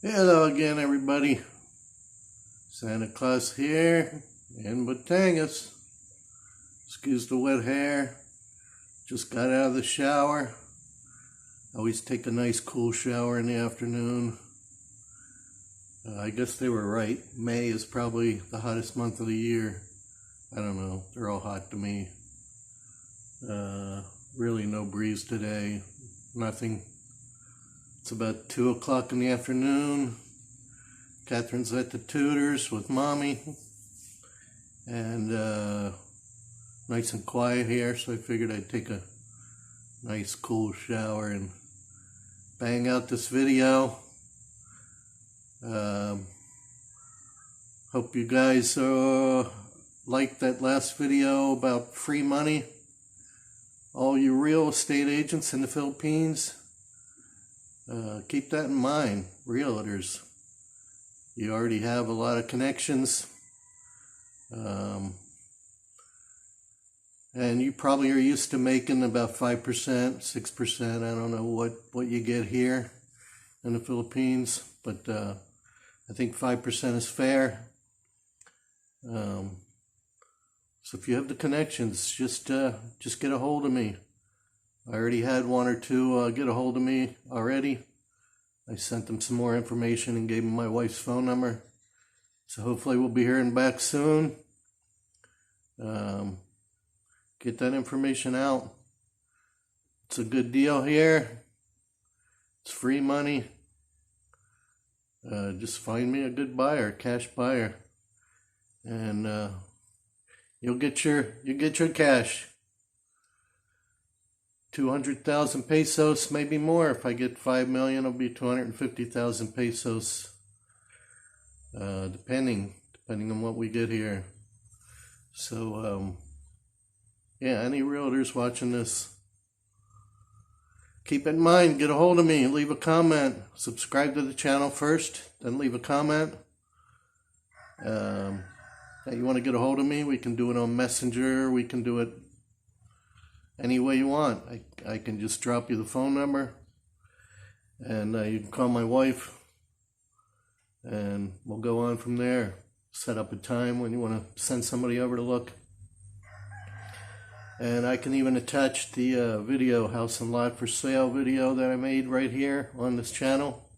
Hello again, everybody. Santa Claus here in Batangas. Excuse the wet hair. Just got out of the shower. Always take a nice cool shower in the afternoon. I guess they were right. May is probably the hottest month of the year. I don't know. They're all hot to me. Really no breeze today. Nothing. It's about 2 o'clock in the afternoon. Catherine's at the tutors with mommy. And nice and quiet here, so I figured I'd take a nice cool shower and bang out this video. Hope you guys liked that last video about free money. All you real estate agents in the Philippines, keep that in mind. Realtors, you already have a lot of connections, and you probably are used to making about 5%, 6%. I don't know what you get here in the Philippines, but I think 5% is fair. So if you have the connections, just get a hold of me. I already had one or two get a hold of me already. I sent them some more information and gave them my wife's phone number. So hopefully we'll be hearing back soon. Get that information out. It's a good deal here. It's free money. Just find me a good buyer, cash buyer, and you'll get your cash. 200,000 pesos, maybe more. If I get 5 million, it'll be 250,000 pesos, depending on what we get here. So yeah, any realtors watching this, keep in mind, get a hold of me, leave a comment, subscribe to the channel first, then leave a comment. That you want to get a hold of me, we can do it on Messenger, we can do it any way you want. I can just drop you the phone number, and you can call my wife, and we'll go on from there. Set up a time when you want to send somebody over to look. And I can even attach the video, house and lot for sale video that I made right here on this channel,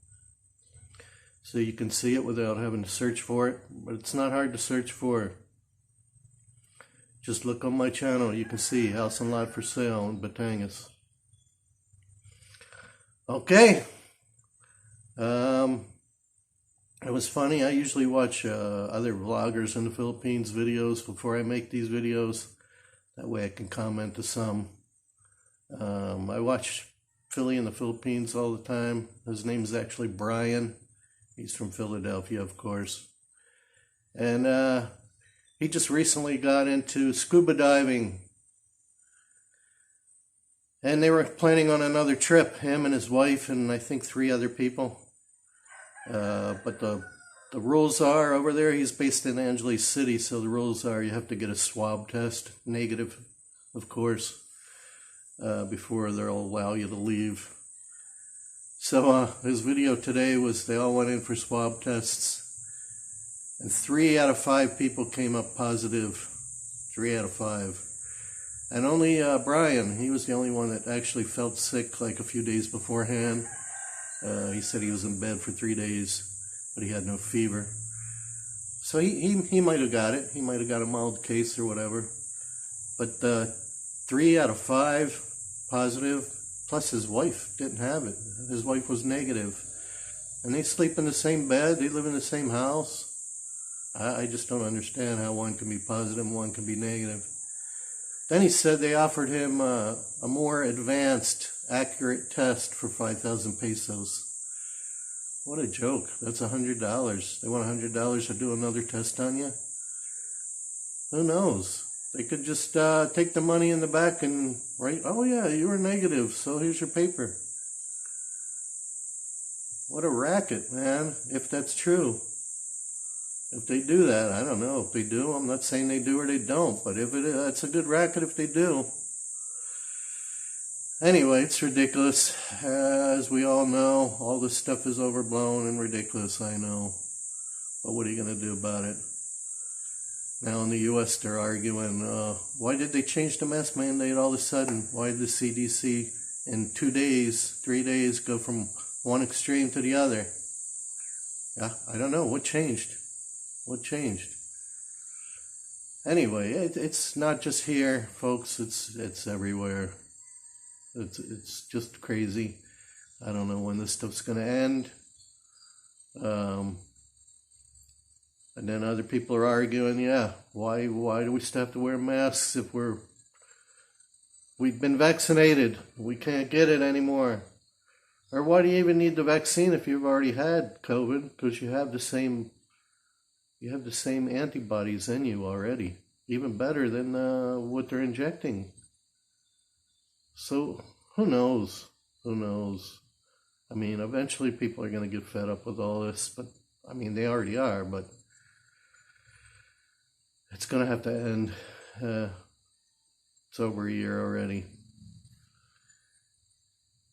so you can see it without having to search for it. But it's not hard to search for. Just look on my channel, you can see house and lot for sale in Batangas. Okay. It was funny. I usually watch other vloggers in the Philippines videos before I make these videos. That way I can comment to some. I watch Philly in the Philippines all the time. His name is actually Brian. He's from Philadelphia, of course. And he just recently got into scuba diving. And they were planning on another trip, him and his wife and I think 3 other people. But the rules are, over there, he's based in Angeles City, so the rules are you have to get a swab test, negative, of course, before they'll allow you to leave. So his video today was they all went in for swab tests, and 3 out of 5 people came up positive. 3 out of 5. And only Brian, he was the only one that actually felt sick like a few days beforehand. He said he was in bed for 3 days, but he had no fever. So he might have got it. He might have got a mild case or whatever. But 3 out of 5 positive, plus his wife didn't have it. His wife was negative. And they sleep in the same bed. They live in the same house. I just don't understand how one can be positive and one can be negative. Then he said they offered him a more advanced, accurate test for 5,000 pesos. What a joke. That's $100. They want $100 to do another test on you? Who knows? They could just take the money in the back and write, oh yeah, you were negative, so here's your paper. What a racket, man, if that's true. If they do that, I don't know if they do. I'm not saying they do or they don't, but if it is, it's a good racket if they do. Anyway, it's ridiculous. As we all know, all this stuff is overblown and ridiculous, I know. But what are you going to do about it? Now in the U.S. they're arguing, why did they change the mask mandate all of a sudden? Why did the CDC in 2 days, 3 days go from one extreme to the other? Yeah, I don't know. What changed? What changed? Anyway, it's not just here, folks. It's everywhere. It's just crazy. I don't know when this stuff's going to end. And then other people are arguing, yeah, why do we still have to wear masks if we've been vaccinated? We can't get it anymore. Or why do you even need the vaccine if you've already had COVID? Because you have the same antibodies in you already, even better than what they're injecting. So who knows? Who knows? I mean, eventually people are going to get fed up with all this, but I mean, they already are, but it's going to have to end. It's over a year already.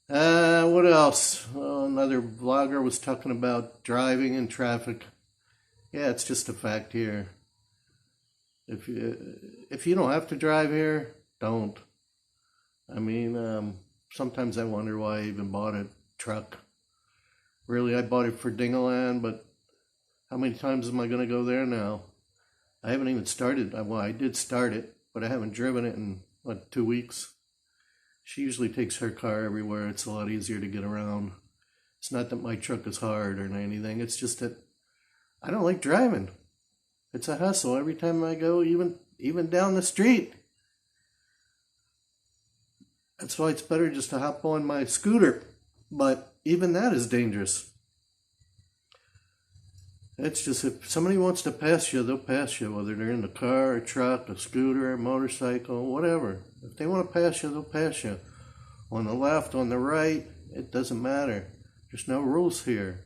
What else? Another vlogger was talking about driving in traffic. Yeah, it's just a fact here. If you don't have to drive here, don't. I mean, sometimes I wonder why I even bought a truck. Really, I bought it for Dingaland, but how many times am I going to go there now? I haven't even started. Well, I did start it, but I haven't driven it in, 2 weeks? She usually takes her car everywhere. It's a lot easier to get around. It's not that my truck is hard or anything. It's just that I don't like driving. It's a hassle every time I go, even down the street. That's why it's better just to hop on my scooter. But even that is dangerous. It's just if somebody wants to pass you, they'll pass you, whether they're in the car, a truck, a scooter, a motorcycle, whatever. If they want to pass you, they'll pass you. On the left, on the right, it doesn't matter. There's no rules here.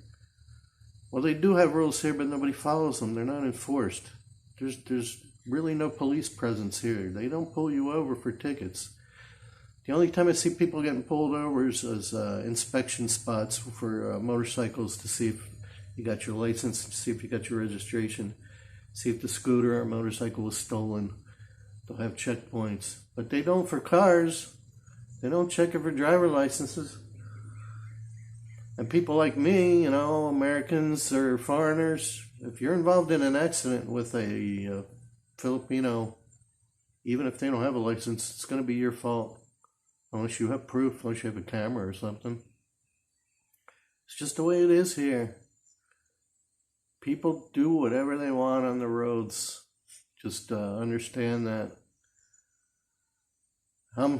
Well, they do have rules here, but nobody follows them. They're not enforced. There's really no police presence here. They don't pull you over for tickets. The only time I see people getting pulled over is inspection spots for motorcycles to see if you got your license, to see if you got your registration, see if the scooter or motorcycle was stolen. They'll have checkpoints. But they don't for cars. They don't check it for driver licenses. And people like me, Americans or foreigners, if you're involved in an accident with a Filipino, even if they don't have a license, it's going to be your fault. Unless you have proof, unless you have a camera or something. It's just the way it is here. People do whatever they want on the roads. Just understand that.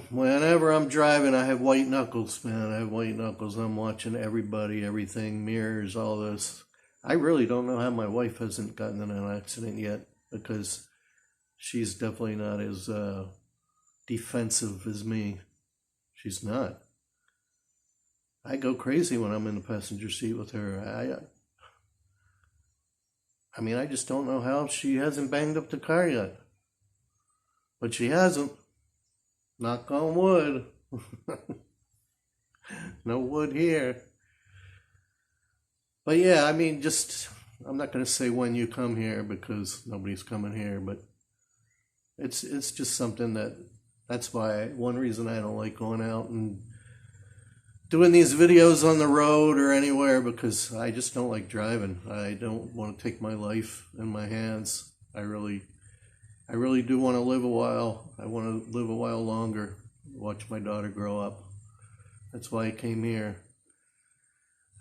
Whenever I'm driving, I have white knuckles, man. I have white knuckles. I'm watching everybody, everything, mirrors, all this. I really don't know how my wife hasn't gotten in an accident yet, because she's definitely not as defensive as me. She's not. I go crazy when I'm in the passenger seat with her. I mean, I just don't know how she hasn't banged up the car yet. But she hasn't. Knock on wood. No wood here. But yeah, I mean, I'm not going to say when you come here because nobody's coming here, but it's just something that's why one reason I don't like going out and doing these videos on the road or anywhere, because I just don't like driving. I don't want to take my life in my hands. I really do want to live a while. I want to live a while longer, watch my daughter grow up. That's why I came here.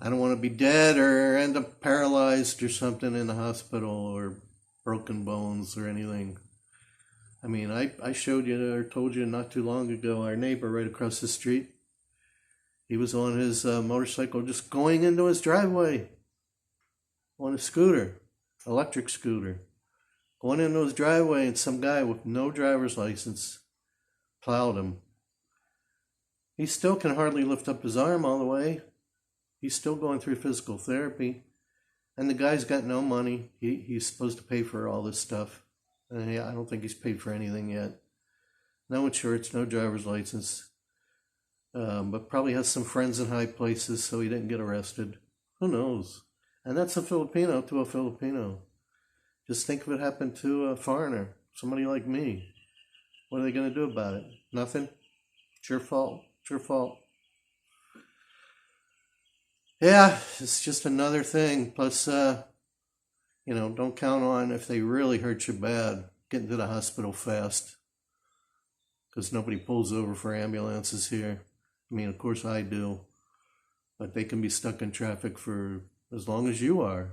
I don't want to be dead or end up paralyzed or something in the hospital or broken bones or anything. I mean, I showed you or told you not too long ago, our neighbor right across the street, he was on his motorcycle just going into his driveway on a scooter, electric scooter. Going into his driveway and some guy with no driver's license plowed him. He still can hardly lift up his arm all the way. He's still going through physical therapy. And the guy's got no money. He's supposed to pay for all this stuff. And I don't think he's paid for anything yet. No insurance, no driver's license. but probably has some friends in high places, so he didn't get arrested. Who knows? And that's a Filipino to a Filipino. Just think if it happened to a foreigner, somebody like me. What are they going to do about it? Nothing? It's your fault. It's your fault. Yeah, it's just another thing. Plus, don't count on, if they really hurt you bad, getting to the hospital fast. Because nobody pulls over for ambulances here. I mean, of course I do. But they can be stuck in traffic for as long as you are.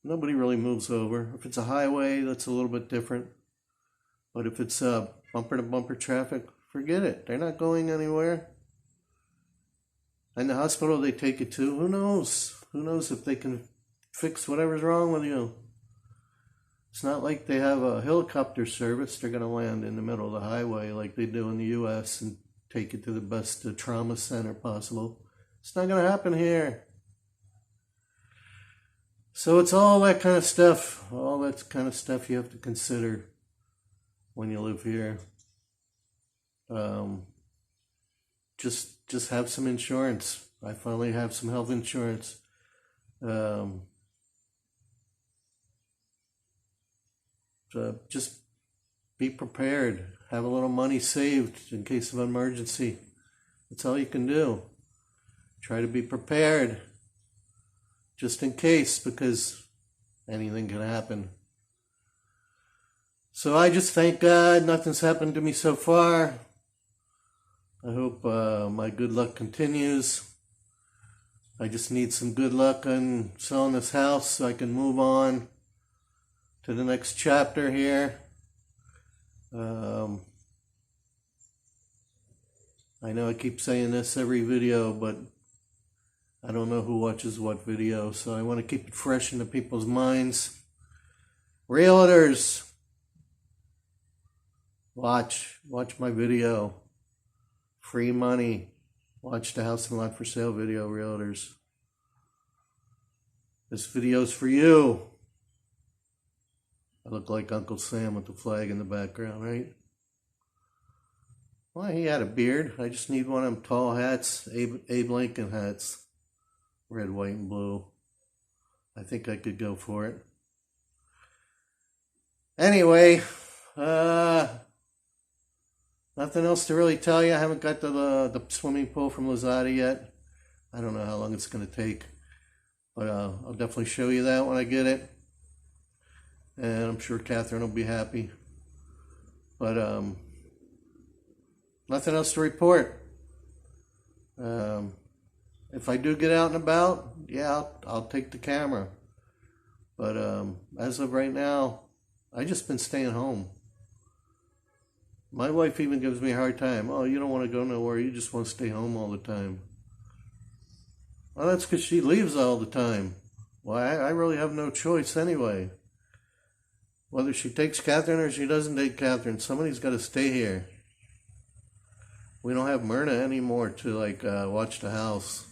Nobody really moves over. If it's a highway, that's a little bit different. But if it's bumper-to-bumper traffic, forget it. They're not going anywhere. And the hospital they take you to, who knows? Who knows if they can fix whatever's wrong with you? It's not like they have a helicopter service. They're going to land in the middle of the highway like they do in the U.S. and take you to the best trauma center possible. It's not going to happen here. So it's all that kind of stuff. All that kind of stuff you have to consider when you live here. Just have some insurance. I finally have some health insurance. Just be prepared. Have a little money saved in case of emergency. That's all you can do. Try to be prepared. Just in case, because anything can happen. So I just thank God nothing's happened to me so far. I hope my good luck continues. I just need some good luck on selling this house so I can move on to the next chapter here. I know I keep saying this every video, but I don't know who watches what video, so I want to keep it fresh into people's minds. Realtors, watch my video. Free money. Watch the house and lot for sale video, realtors. This video's for you. I look like Uncle Sam with the flag in the background, right? Well, he had a beard. I just need one of them tall hats, Abe Lincoln hats. Red, white, and blue. I think I could go for it. Anyway, nothing else to really tell you. I haven't got to the swimming pool from Lazada yet. I don't know how long it's going to take. But I'll definitely show you that when I get it. And I'm sure Catherine will be happy. But nothing else to report. If I do get out and about, yeah, I'll take the camera. But as of right now, I've just been staying home. My wife even gives me a hard time. Oh, you don't want to go nowhere. You just want to stay home all the time. Well, that's because she leaves all the time. Well, I really have no choice anyway. Whether she takes Catherine or she doesn't take Catherine, somebody's got to stay here. We don't have Myrna anymore to watch the house.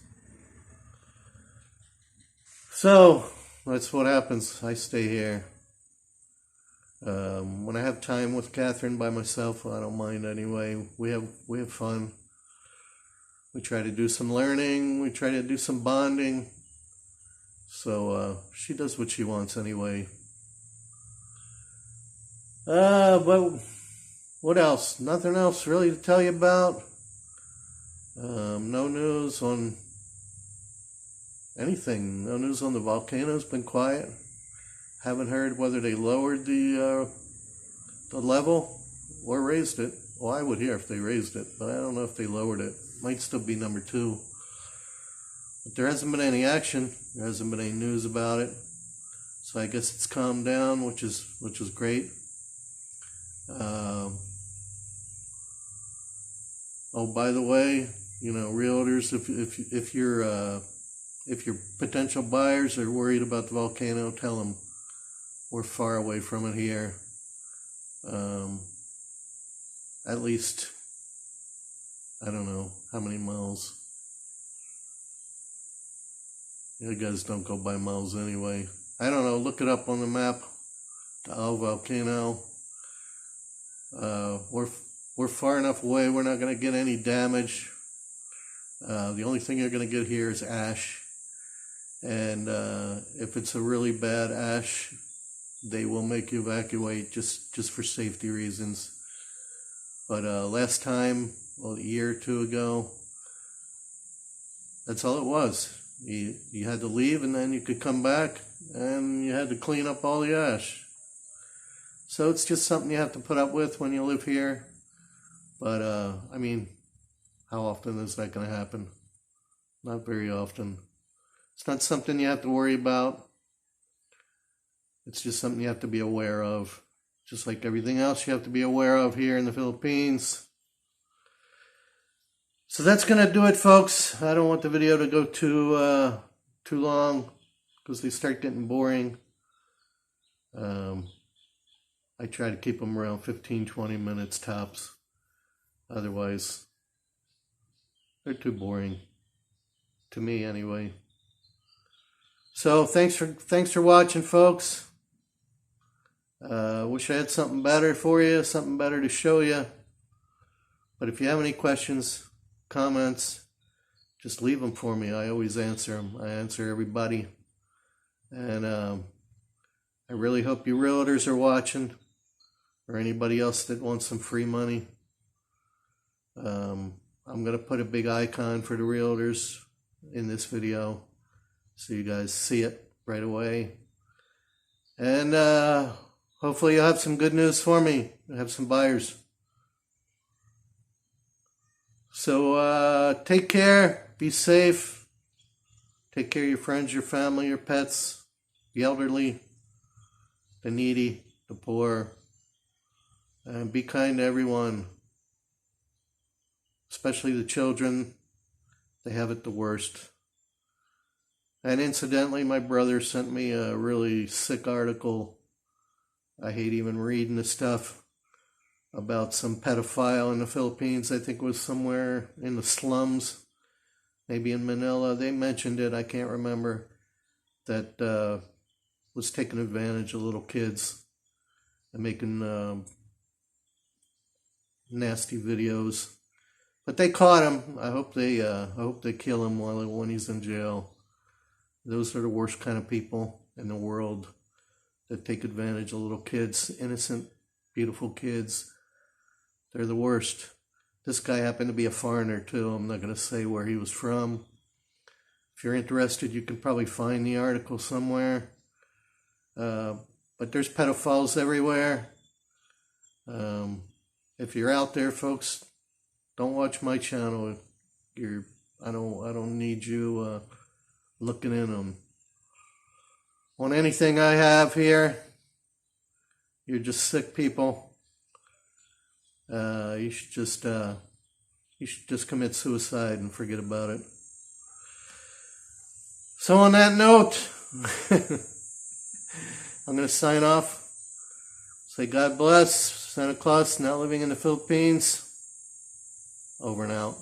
So that's what happens. I stay here. When I have time with Catherine by myself, I don't mind anyway. We have fun. We try to do some learning. We try to do some bonding. So she does what she wants anyway. But what else? Nothing else really to tell you about. No news on anything. No news on the volcano's been quiet. Haven't heard whether they lowered the level or raised it. Well, I would hear if they raised it, but I don't know if they lowered it. Might still be number 2. But there hasn't been any action. There hasn't been any news about it. So I guess it's calmed down, which is great. Oh, by the way, realtors, if your potential buyers are worried about the volcano, tell them we're far away from it here. At least, I don't know how many miles. You guys don't go by miles anyway. I don't know, look it up on the map. The Owl Volcano. we're far enough away, we're not going to get any damage. The only thing you're going to get here is ash. And if it's a really bad ash, they will make you evacuate just for safety reasons. But last time, well, a year or two ago, that's all it was. You had to leave, and then you could come back, and you had to clean up all the ash. So it's just something you have to put up with when you live here. But, I mean, how often is that going to happen? Not very often. It's not something you have to worry about. It's just something you have to be aware of. Just like everything else you have to be aware of here in the Philippines. So that's going to do it, folks. I don't want the video to go too long, because they start getting boring. I try to keep them around 15-20 minutes tops. Otherwise, they're too boring. To me, anyway. So thanks for watching, folks. Wish I had something better for you, something better to show you. But if you have any questions, comments, just leave them for me. I always answer them. I answer everybody. And I really hope you realtors are watching, or anybody else that wants some free money. I'm going to put a big icon for the realtors in this video, so you guys see it right away. And hopefully you'll have some good news for me. You'll have some buyers. So take care. Be safe. Take care of your friends, your family, your pets, the elderly, the needy, the poor. And be kind to everyone. Especially the children. They have it the worst. And incidentally, my brother sent me a really sick article. I hate even reading the stuff about some pedophile in the Philippines. I think it was somewhere in the slums, maybe in Manila. They mentioned it, I can't remember, that was taking advantage of little kids and making nasty videos. But they caught him. I hope they kill him when he's in jail. Those are the worst kind of people in the world, that take advantage of little kids, innocent, beautiful kids. They're the worst. This guy happened to be a foreigner too. I'm not going to say where he was from. If you're interested, you can probably find the article somewhere. But there's pedophiles everywhere. If you're out there, folks, don't watch my channel. I don't need you looking in on anything I have here. You're just sick people. You should just commit suicide and forget about it. So on that note, I'm going to sign off. Say God bless. Santa Claus, not living in the Philippines. Over and out.